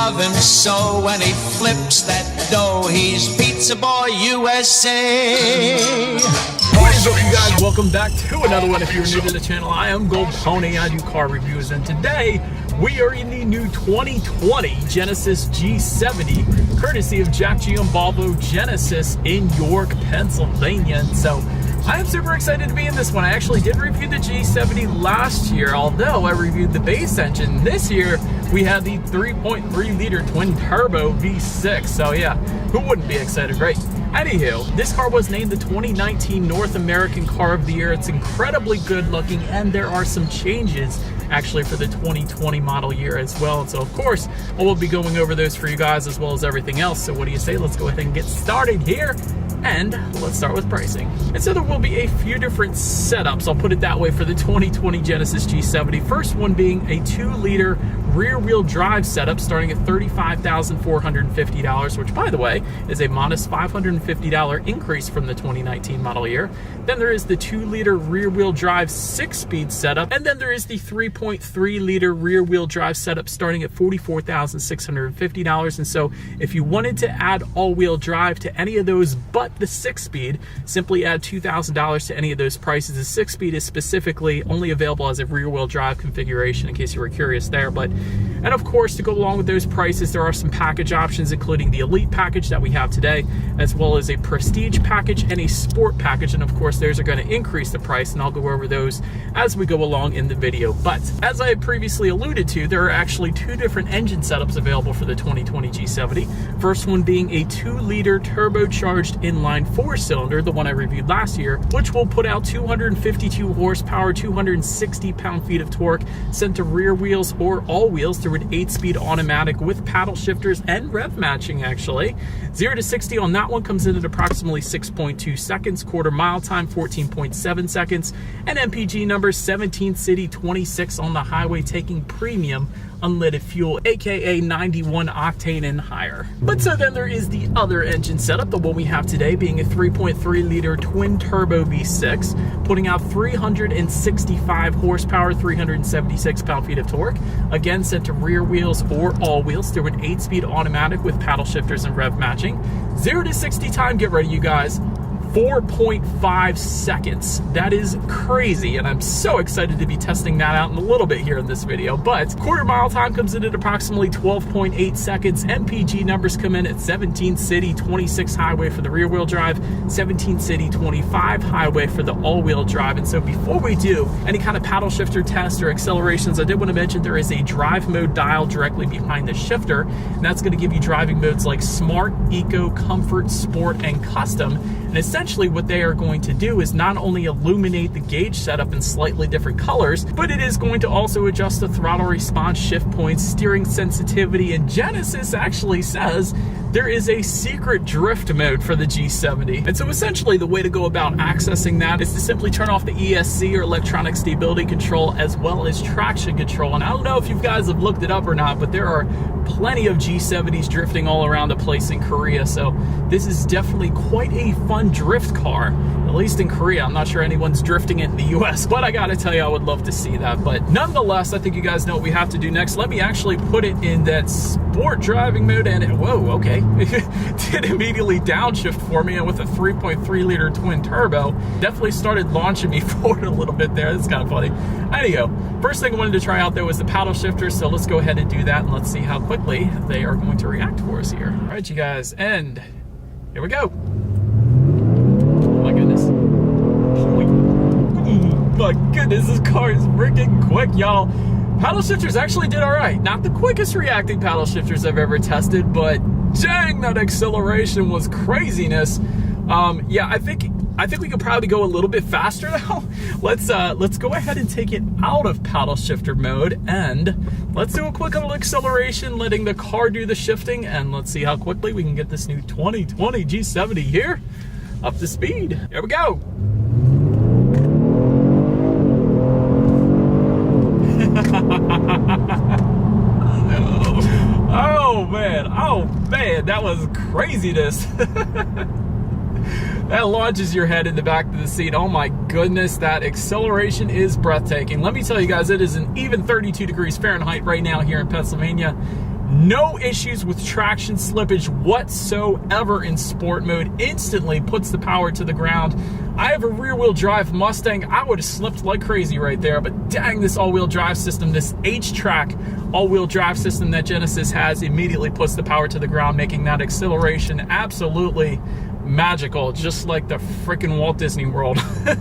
love him so. When he flips that dough, he's Pizza Boy USA. What is up, you guys? Welcome back to another one. If you're new to the channel, I am Gold Pony. I do car reviews, and today we are in the new 2020 Genesis G70, courtesy of Jack G and Volvo Genesis in York, Pennsylvania. And so I am super excited to be in this one. I actually did review the G70 last year, although I reviewed the base engine. This year, we had the 3.3 liter twin turbo V6. So yeah, who wouldn't be excited, right? Anywho, this car was named the 2019 North American Car of the Year. It's incredibly good looking, and there are some changes actually for the 2020 model year as well. And so of course, I will be going over those for you guys as well as everything else. So what do you say? Let's go ahead and get started here. And let's start with pricing. And so there will be a few different setups, I'll put it that way, for the 2020 Genesis G70. First one being a 2-liter rear-wheel drive setup starting at $35,450, which, by the way, is a modest $550 increase from the 2019 model year. Then there is the 2-liter rear-wheel drive 6-speed setup, and then there is the 3.3-liter rear-wheel drive setup starting at $44,650. And so if you wanted to add all-wheel drive to any of those but the 6-speed, simply add $2,000 to any of those prices. The 6-speed is specifically only available as a rear-wheel drive configuration, in case you were curious there. And of course, to go along with those prices, there are some package options, including the Elite package that we have today, as well as a Prestige package and a Sport package. And of course, those are going to increase the price, and I'll go over those as we go along in the video. But as I had previously alluded to, there are actually two different engine setups available for the 2020 G70. First one being a 2-liter turbocharged inline 4-cylinder, the one I reviewed last year, which will put out 252 horsepower, 260 pound-feet of torque, sent to rear wheels or all wheels through an 8-speed automatic with paddle shifters and rev matching, actually. 0 to 60 on that one comes in at approximately 6.2 seconds, quarter mile time 14.7 seconds, and MPG number 17 city, 26 on the highway, taking premium unleaded fuel, aka 91 octane and higher. But so then there is the other engine setup, the one we have today being a 3.3 liter twin turbo V6, putting out 365 horsepower, 376 pound-feet of torque, again set to rear wheels or all wheels through an 8-speed automatic with paddle shifters and rev matching. 0 to 60 time, get ready you guys, 4.5 seconds. That is crazy, and I'm so excited to be testing that out in a little bit here in this video. But quarter mile time comes in at approximately 12.8 seconds. MPG numbers come in at 17 city, 26 highway for the rear wheel drive, 17 city, 25 highway for the all-wheel drive. And so before we do any kind of paddle shifter test or accelerations, I did want to mention there is a drive mode dial directly behind the shifter, and that's going to give you driving modes like Smart, Eco, Comfort, Sport, and Custom. And essentially what they are going to do is not only illuminate the gauge setup in slightly different colors, but it is going to also adjust the throttle response, shift points, steering sensitivity, and Genesis actually says there is a secret drift mode for the G70. And so essentially the way to go about accessing that is to simply turn off the ESC or electronic stability control as well as traction control. And I don't know if you guys have looked it up or not, but there are plenty of G70s drifting all around the place in Korea. So this is definitely quite a fun drift car, at least in Korea. I'm not sure anyone's drifting it in the US, but I gotta tell you, I would love to see that. But nonetheless, I think you guys know what we have to do next. Let me actually put it in that sport driving mode, and whoa, okay. It did immediately downshift for me, and with a 3.3 liter twin turbo, definitely started launching me forward a little bit there. That's kind of funny. Anyhow, first thing I wanted to try out there was the paddle shifter, so let's go ahead and do that, and let's see how quickly they are going to react for us here. All right, you guys, and here we go. Oh my goodness. Oh my goodness, this car is freaking quick, y'all. Paddle shifters actually did all right. Not the quickest reacting paddle shifters I've ever tested, but dang, that acceleration was craziness. Yeah, I think we could probably go a little bit faster now. Let's go ahead and take it out of paddle shifter mode, and let's do a quick little acceleration, letting the car do the shifting, and let's see how quickly we can get this new 2020 G70 here up to speed. Here we go. Oh man, that was craziness. That launches your head in the back of the seat. Oh my goodness, that acceleration is breathtaking. Let me tell you guys, it is an even 32 degrees Fahrenheit right now here in Pennsylvania. No issues with traction slippage whatsoever in sport mode. Instantly puts the power to the ground. I have a rear-wheel drive Mustang. I would have slipped like crazy right there, but dang, this all-wheel drive system, this H-Track all-wheel drive system that Genesis has, immediately puts the power to the ground, making that acceleration absolutely magical, just like the freaking Walt Disney World.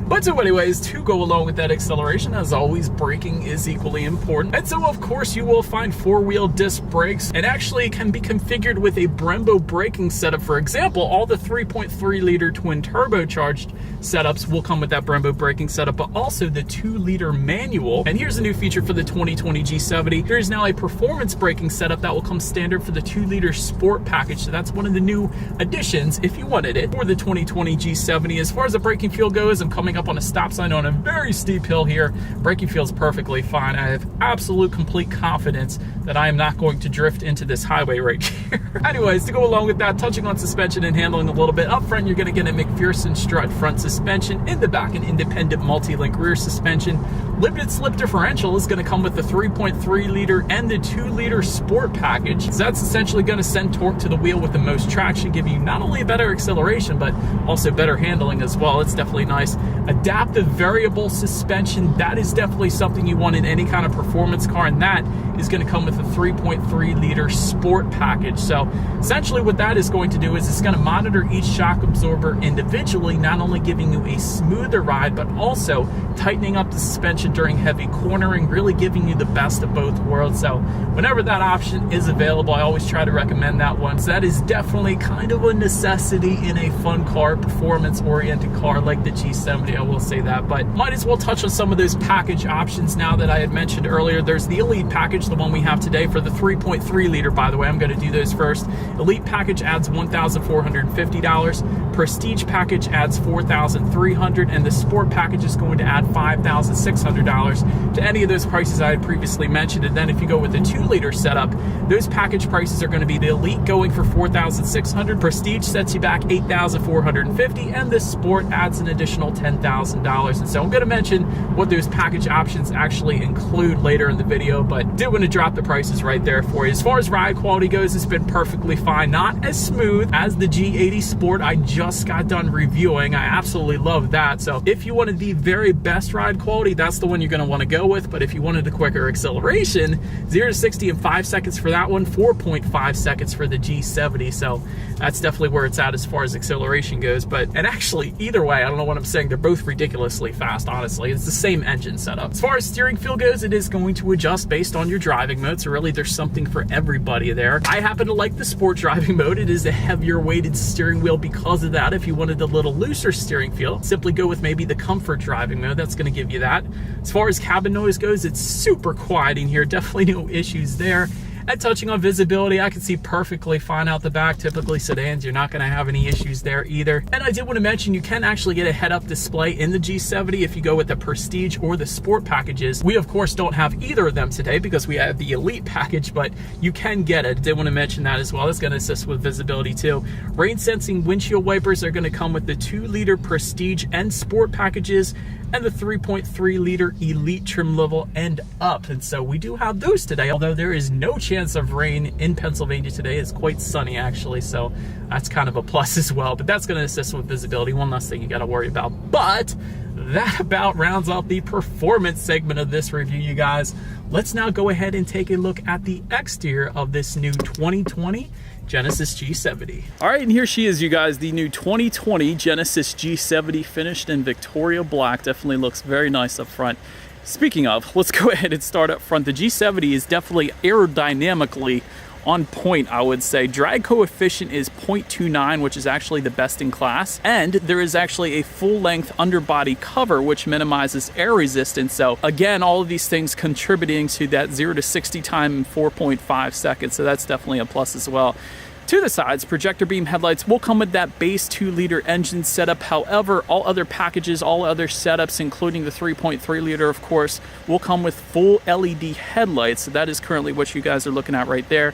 But so anyways, to go along with that acceleration, as always, braking is equally important. And so of course you will find 4-wheel disc brakes, and actually can be configured with a Brembo braking setup. For example, all the 3.3 liter twin turbocharged setups will come with that Brembo braking setup, but also the 2-liter manual. And here's a new feature for the 2020 G70. There is now a performance braking setup that will come standard for the 2-liter sport package. So that's one of the new additions if you wanted it for the 2020 G70. As far as the braking feel goes, I'm coming up on a stop sign on a very steep hill here. Braking feels perfectly fine. I have absolute complete confidence that I am not going to drift into this highway right here. Anyways, to go along with that, touching on suspension and handling a little bit. Up front, you're going to get a McPherson strut front suspension. In the back, an independent multi-link rear suspension. Limited slip differential is going to come with the 3.3 liter and the 2-liter sport package. So that's essentially going to send torque to the wheel with the most traction, give you not only a better acceleration, but also better handling as well. It's definitely nice. Adaptive variable suspension, that is definitely something you want in any kind of performance car, and that is going to come with a 3.3 liter sport package. So essentially what that is going to do is it's going to monitor each shock absorber individually, not only giving you a smoother ride, but also tightening up the suspension during heavy cornering, really giving you the best of both worlds. So whenever that option is available, I always try to recommend that one. So that is definitely kind of a necessity in a fun car, performance-oriented car like the G70, I will say that. But might as well touch on some of those package options now that I had mentioned earlier. There's the Elite package, the one we have today for the 3.3 liter, by the way. I'm going to do those first. Elite package adds $1,450. Prestige package adds $4,300, and the Sport package is going to add $5,600 to any of those prices I had previously mentioned. And then if you go with the 2-liter setup, those package prices are going to be the Elite going for $4,600, Prestige sets you back $8,450, and the Sport adds an additional $10,000. And so I'm going to mention what those package options actually include later in the video, but did want to drop the prices right there for you. As far as ride quality goes, it's been perfectly fine. Not as smooth as the G80 Sport I just got done reviewing. I absolutely love that. So if you wanted the very best ride quality, that's the one you're going to want to go with. But if you wanted a quicker acceleration, 0 to 60 in 5 seconds for that one, 4.5 seconds for the G70. So that's definitely where it's at as far as acceleration goes. And actually, either way, I don't know what I'm saying. They're both ridiculously fast, honestly. It's the same engine setup. As far as steering feel goes, it is going to adjust based on your driving mode. So really, there's something for everybody there. I happen to like the sport driving mode. It is a heavier weighted steering wheel because of that. If you wanted a little looser steering feel, simply go with maybe the comfort driving mode. That's going to give you that. As far as cabin noise goes, it's super quiet in here. Definitely no issues there. And touching on visibility, I can see perfectly fine out the back. Typically sedans, you're not going to have any issues there either. And I did want to mention, you can actually get a head-up display in the G70 if you go with the Prestige or the Sport packages. We, of course, don't have either of them today because we have the Elite package, but you can get it. I did want to mention that as well. It's going to assist with visibility too. Rain-sensing windshield wipers are going to come with the 2-liter Prestige and Sport packages, and the 3.3 liter Elite trim level and up. And so we do have those today, although there is no chance of rain in Pennsylvania today. It's quite sunny actually, so that's kind of a plus as well. But that's going to assist with visibility. One less thing you got to worry about. But that about rounds out the performance segment of this review, you guys. Let's now go ahead and take a look at the exterior of this new 2020 Genesis G70. All right, and here she is, you guys, the new 2020 Genesis G70, finished in Victoria Black. Definitely looks very nice up front. Speaking of, let's go ahead and start up front. The G70 is definitely aerodynamically on point, I would say. Drag coefficient is 0.29, which is actually the best in class. And there is actually a full-length underbody cover, which minimizes air resistance. So again, all of these things contributing to that 0 to 60 time in 4.5 seconds. So that's definitely a plus as well. To the sides, projector beam headlights will come with that base 2-liter engine setup. However, all other packages, all other setups, including the 3.3 liter, of course, will come with full LED headlights. So that is currently what you guys are looking at right there.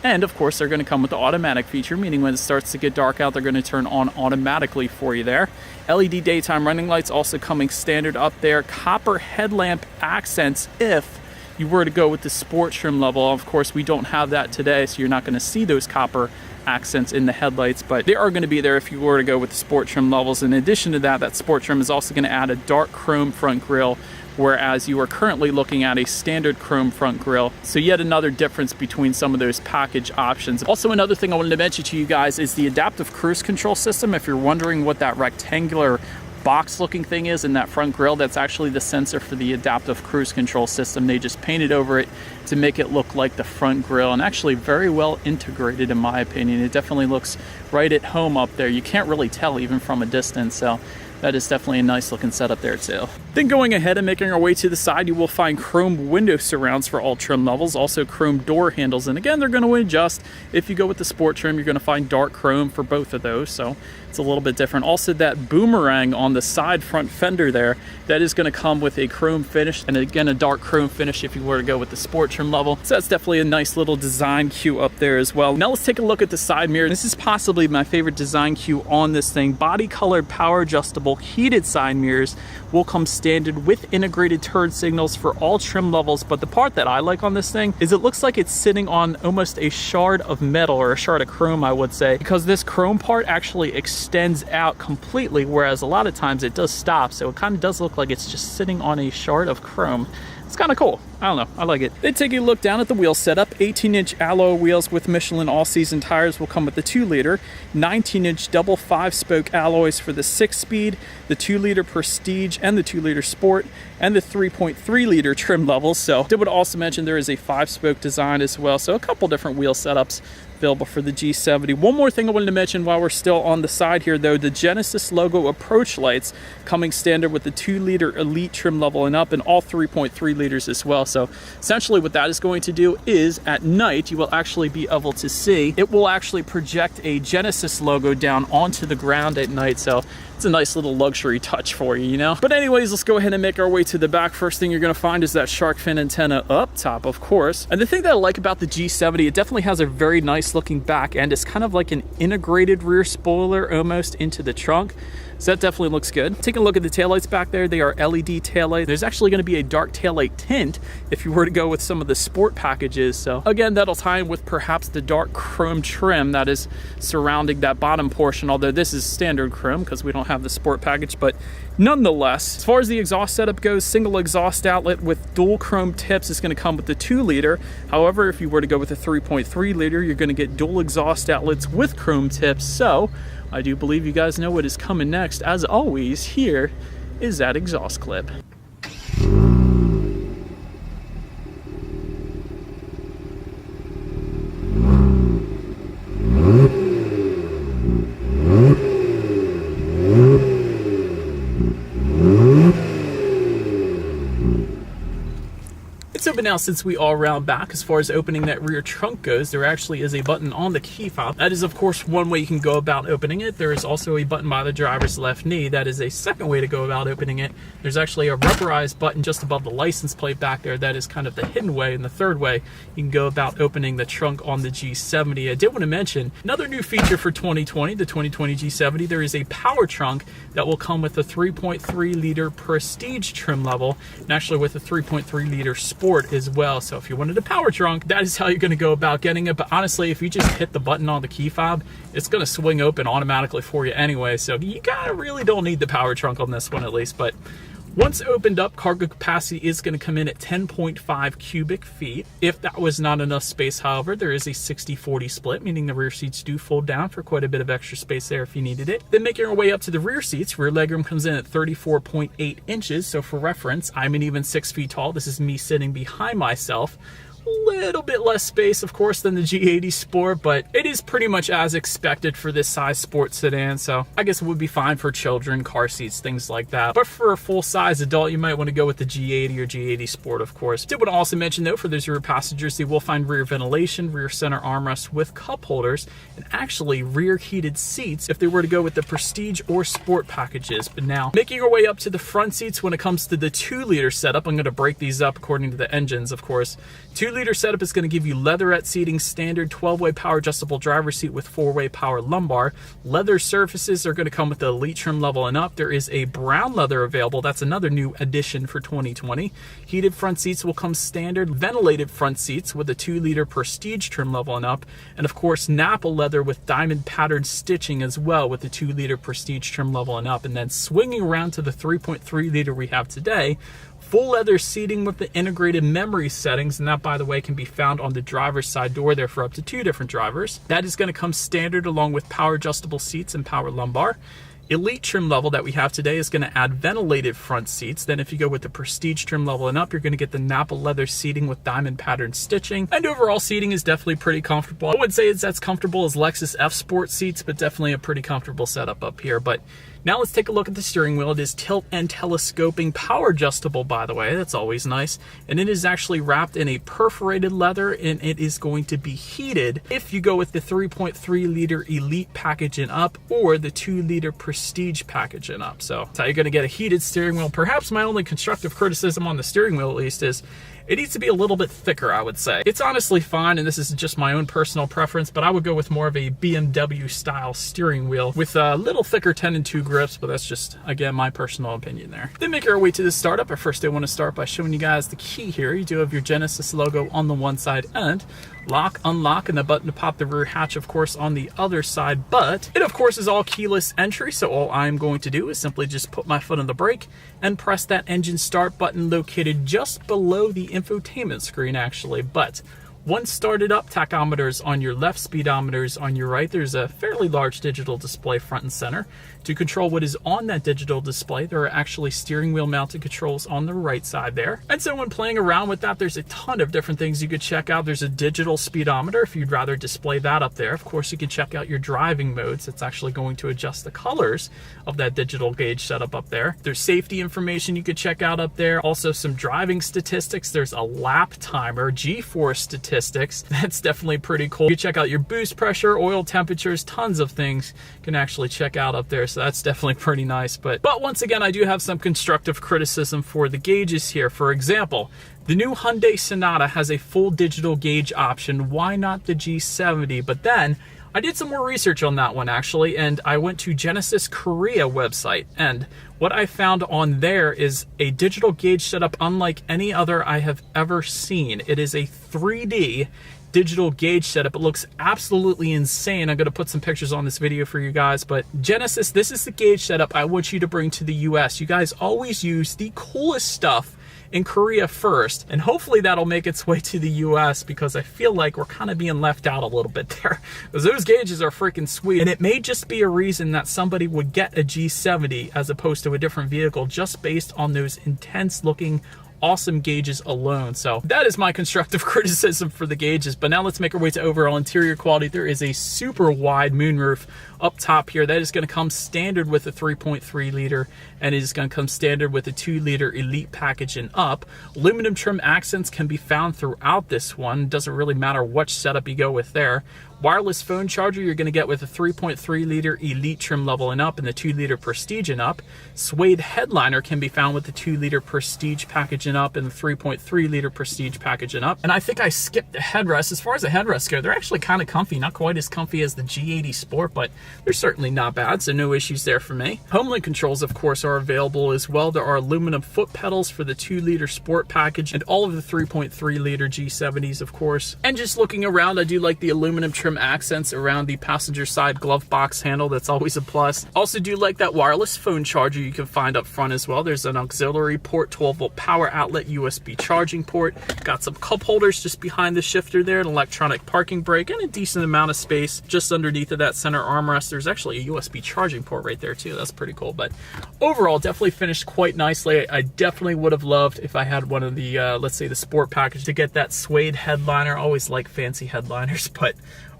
And of course, they're going to come with the automatic feature, meaning when it starts to get dark out, they're going to turn on automatically for you there. LED daytime running lights also coming standard up there. Copper headlamp accents if you were to go with the sport trim level. Of course, we don't have that today, so you're not going to see those copper accents in the headlights, but they are going to be there if you were to go with the sport trim levels. In addition to that, that sport trim is also going to add a dark chrome front grille, whereas you are currently looking at a standard chrome front grille. So yet another difference between some of those package options. Also, another thing I wanted to mention to you guys is the adaptive cruise control system. If you're wondering what that rectangular box looking thing is in that front grille, that's actually the sensor for the adaptive cruise control system. They just painted over it to make it look like the front grille, and actually very well integrated in my opinion. It definitely looks right at home up there. You can't really tell even from a distance, so that is definitely a nice looking setup there too. Then going ahead and making our way to the side, you will find chrome window surrounds for all trim levels, also chrome door handles, and again, they're going to adjust. If you go with the sport trim, you're going to find dark chrome for both of those, so it's a little bit different. Also, that boomerang on the side front fender there, that is going to come with a chrome finish, and again, a dark chrome finish if you were to go with the sport trim level. So that's definitely a nice little design cue up there as well. Now let's take a look at the side mirror. This is possibly my favorite design cue on this thing. Body colored, power adjustable, heated side mirrors will come standard with integrated turn signals for all trim levels, but the part that I like on this thing is it looks like it's sitting on almost a shard of metal, or a shard of chrome I would say, because this chrome part actually extends out completely, whereas a lot of times it does stop, so it kind of does look like it's just sitting on a shard of chrome. It's kind of cool. I don't know, I like it. Then taking a look down at the wheel setup, 18-inch alloy wheels with Michelin all-season tires will come with the 2-liter, 19-inch double 5-spoke alloys for the 6-speed, the 2-liter Prestige and the 2-liter Sport, and the 3.3-liter trim levels. So I would also mention there is a 5-spoke design as well, so a couple different wheel setups available for the G70. One more thing I wanted to mention while we're still on the side here though, the Genesis logo approach lights coming standard with the 2-liter Elite trim level and up, and all 3.3 liters as well. So essentially what that is going to do is at night you will actually be able to see, it will actually project a Genesis logo down onto the ground at night. So it's a nice little luxury touch for you, you know? But anyways, let's go ahead and make our way to the back. First thing you're gonna find is that shark fin antenna up top, of course. And the thing that I like about the G70, it definitely has a very nice looking back end. It's kind of like an integrated rear spoiler almost into the trunk. So that definitely looks good. Taking a look at the taillights back there, they are LED taillights. There's actually going to be a dark taillight tint if you were to go with some of the sport packages. So again, that'll tie in with perhaps the dark chrome trim that is surrounding that bottom portion, although this is standard chrome because we don't have the sport package. But nonetheless, as far as the exhaust setup goes, single exhaust outlet with dual chrome tips is going to come with the 2-liter. However, if you were to go with the 3.3-liter, you're going to get dual exhaust outlets with chrome tips. So I do believe you guys know what is coming next. As always, here is that exhaust clip. So, but now since we are round back, as far as opening that rear trunk goes, there actually is a button on the key fob. That is, of course, one way you can go about opening it. There is also a button by the driver's left knee. That is a second way to go about opening it. There's actually a rubberized button just above the license plate back there. That is kind of the hidden way. And the third way you can go about opening the trunk on the G70. I did want to mention another new feature for 2020, the 2020 G70. There is a power trunk that will come with a 3.3-liter Prestige trim level, and actually with a 3.3-liter Sport as well. So if you wanted a power trunk, that is how you're going to go about getting it. But honestly, if you just hit the button on the key fob, it's going to swing open automatically for you anyway. So you kind of really don't need the power trunk on this one, at least. But once opened up, cargo capacity is going to come in at 10.5 cubic feet. If that was not enough space, however, there is a 60-40 split, meaning the rear seats do fold down for quite a bit of extra space there if you needed it. Then making our way up to the rear seats, rear legroom comes in at 34.8 inches. So for reference, I'm an even 6 feet tall. This is me sitting behind myself. Little bit less space, of course, than the G80 Sport, but it is pretty much as expected for this size sports sedan, so I guess it would be fine for children, car seats, things like that. But for a full-size adult, you might want to go with the G80 or G80 Sport, of course. Did want to also mention, though, for those rear passengers, they will find rear ventilation, rear center armrests with cup holders, and actually rear heated seats if they were to go with the Prestige or Sport packages. But now, making our way up to the front seats when it comes to the 2-liter setup, I'm going to break these up according to the engines, of course. 2 2-liter setup is going to give you leatherette seating, standard 12-way power adjustable driver's seat with 4-way power lumbar. Leather surfaces are going to come with the elite trim level and up. There is a brown leather available. That's another new addition for 2020. Heated front seats will come standard. Ventilated front seats with a 2-liter prestige trim level and up. And of course, Napa leather with diamond patterned stitching as well with the 2-liter prestige trim level and up. And then swinging around to the 3.3-liter we have today, full leather seating with the integrated memory settings, and that, by the way, can be found on the driver's side door there for up to 2 different drivers. That is going to come standard along with power adjustable seats and power lumbar. Elite trim level that we have today is going to add ventilated front seats. Then if you go with the prestige trim level and up, you're going to get the Napa leather seating with diamond patterned stitching. And overall seating is definitely pretty comfortable. I wouldn't say it's as comfortable as Lexus F Sport seats, but definitely a pretty comfortable setup up here. But now let's take a look at the steering wheel. It is tilt and telescoping, power adjustable, by the way. That's always nice. And it is actually wrapped in a perforated leather, and it is going to be heated if you go with the 3.3-liter Elite package and up or the 2-liter Prestige package and up. So that's how you're going to get a heated steering wheel. Perhaps my only constructive criticism on the steering wheel, at least, is it needs to be a little bit thicker, I would say. It's honestly fine, and this is just my own personal preference, but I would go with more of a BMW style steering wheel with a little thicker 10 and 2 grips, but that's just, again, my personal opinion there. Then make our way to the startup. But first I want to start by showing you guys the key here. You do have your Genesis logo on the one side and lock, unlock, and the button to pop the rear hatch, of course, on the other side. But it, of course, is all keyless entry, so all I'm going to do is simply just put my foot on the brake and press that engine start button located just below the infotainment screen, actually. But once started up, tachometers on your left, speedometers on your right. There's a fairly large digital display front and center. To control what is on that digital display, there are actually steering wheel mounted controls on the right side there. And so when playing around with that, there's a ton of different things you could check out. There's a digital speedometer if you'd rather display that up there. Of course, you can check out your driving modes. It's actually going to adjust the colors of that digital gauge setup up there. There's safety information you could check out up there. Also some driving statistics. There's a lap timer, G-force statistics. That's definitely pretty cool. You can check out your boost pressure, oil temperatures, tons of things you can actually check out up there. So that's definitely pretty nice. But once again, I do have some constructive criticism for the gauges here. For example, the new Hyundai Sonata has a full digital gauge option. Why not the G70? But then I did some more research on that one, actually, and I went to Genesis Korea website, and what I found on there is a digital gauge setup unlike any other I have ever seen. It is a 3D digital gauge setup. It looks absolutely insane. I'm going to put some pictures on this video for you guys, but Genesis, this is the gauge setup I want you to bring to the US. You guys always use the coolest stuff in Korea first, and hopefully that'll make its way to the US, because I feel like we're kind of being left out a little bit there, because those gauges are freaking sweet. And it may just be a reason that somebody would get a G70 as opposed to a different vehicle just based on those intense looking awesome gauges alone. So that is my constructive criticism for the gauges. But now let's make our way to overall interior quality. There is a super wide moonroof up top here. That is going to come standard with a 3.3-liter, and it is going to come standard with a 2-liter Elite package and up. Aluminum trim accents can be found throughout this one. Doesn't really matter which setup you go with there. Wireless phone charger you're going to get with a 3.3-liter Elite trim level and up and the 2-liter Prestige and up. Suede headliner can be found with the 2-liter Prestige package and up and the 3.3-liter Prestige package and up. And I think I skipped the headrest. As far as the headrests go, they're actually kind of comfy. Not quite as comfy as the G80 Sport, but they're certainly not bad, so no issues there for me. Homelink controls, of course, are available as well. There are aluminum foot pedals for the 2-liter Sport package and all of the 3.3-liter G70s, of course. And just looking around, I do like the aluminum trim accents around the passenger side glove box handle. That's always a plus. Also do like that wireless phone charger you can find up front as well. There's an auxiliary port, 12-volt power outlet, USB charging port. Got some cup holders just behind the shifter there, an electronic parking brake, and a decent amount of space just underneath of that center armrest. There's actually a USB charging port right there too. That's pretty cool. But overall, definitely finished quite nicely. I definitely would have loved if I had one of the, let's say the Sport package, to get that suede headliner. I always like fancy headliners, but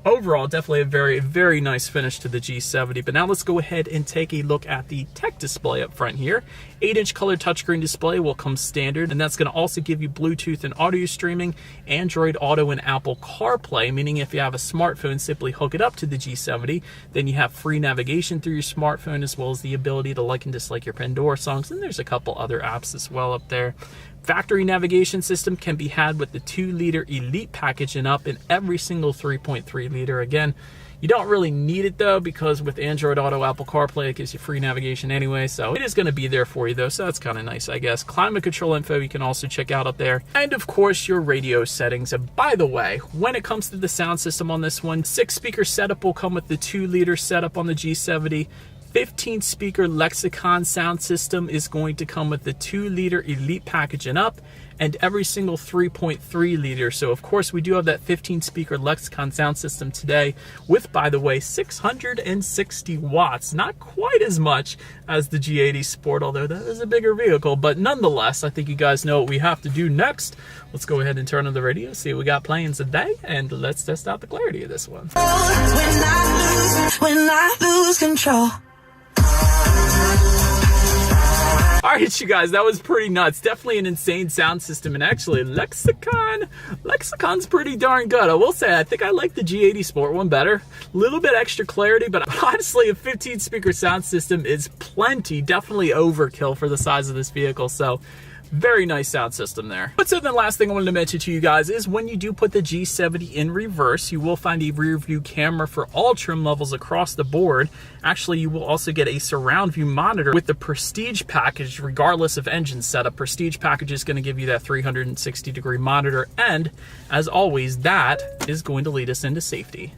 overall, definitely a very, very nice finish to the G70. But now let's go ahead and take a look at the tech display up front here. 8-inch color touchscreen display will come standard, and that's going to also give you Bluetooth and audio streaming, Android Auto, and Apple CarPlay, meaning if you have a smartphone, simply hook it up to the G70. Then you have free navigation through your smartphone, as well as the ability to like and dislike your Pandora songs, and there's a couple other apps as well up there. Factory navigation system can be had with the 2-liter Elite package and up, in every single 3.3 liter. Again, you don't really need it though, because with Android Auto, Apple CarPlay, it gives you free navigation anyway, so it is going to be there for you though, so that's kind of nice, I guess. Climate control info you can also check out up there, and of course your radio settings. And by the way, when it comes to the sound system on this one, 6-speaker setup will come with the 2-liter setup on the G70. 15-speaker Lexicon sound system is going to come with the 2-liter Elite package and up, and every single 3.3 liter. So of course we do have that 15-speaker Lexicon sound system today with, by the way, 660 watts. Not quite as much as the G80 Sport, although that is a bigger vehicle, but nonetheless, I think you guys know what we have to do next. Let's go ahead and turn on the radio, see what we got playing today, and let's test out the clarity of this one. When I lose control. Alright, you guys, that was pretty nuts. Definitely an insane sound system, and actually Lexicon's pretty darn good. I will say, I think I like the G80 Sport one better. A little bit extra clarity, but honestly, a 15-speaker sound system is plenty. Definitely overkill for the size of this vehicle, so very nice sound system there. But so then last thing I wanted to mention to you guys is when you do put the G70 in reverse, you will find a rear view camera for all trim levels across the board. Actually, you will also get a surround view monitor with the Prestige package, regardless of engine setup. Prestige package is going to give you that 360-degree monitor, and as always, that is going to lead us into safety.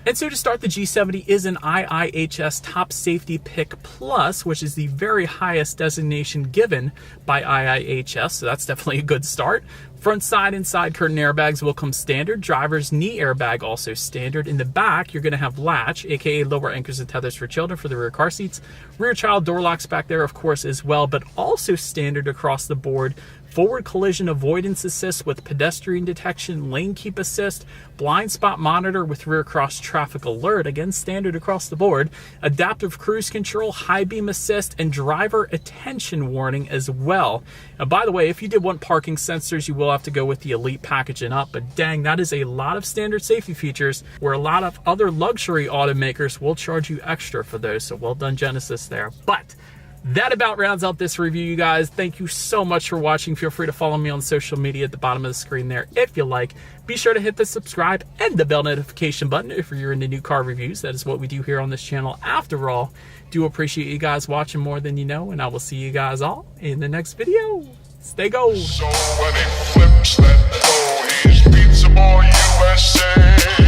And so to start, the G70 is an IIHS Top Safety Pick Plus, which is the very highest designation given by IIHS, so that's definitely a good start. Front, side, and side curtain airbags will come standard. Driver's knee airbag also standard. In the back, you're going to have latch, aka lower anchors and tethers for children for the rear car seats. Rear child door locks back there, of course, as well, but also standard across the board. Forward collision avoidance assist with pedestrian detection, lane keep assist, blind spot monitor with rear cross traffic alert, again standard across the board, adaptive cruise control, high beam assist, and driver attention warning as well. And by the way, if you did want parking sensors, you will have to go with the Elite package and up, but dang, that is a lot of standard safety features where a lot of other luxury automakers will charge you extra for those, so well done Genesis there. But that about rounds out this review, you guys. Thank you so much for watching. Feel free to follow me on social media at the bottom of the screen there if you like. Be sure to hit the subscribe and the bell notification button if you're into new car reviews. That is what we do here on this channel. After all, do appreciate you guys watching more than you know, and I will see you guys all in the next video. Stay gold. So when he flips that door, he's Pizza Boy USA.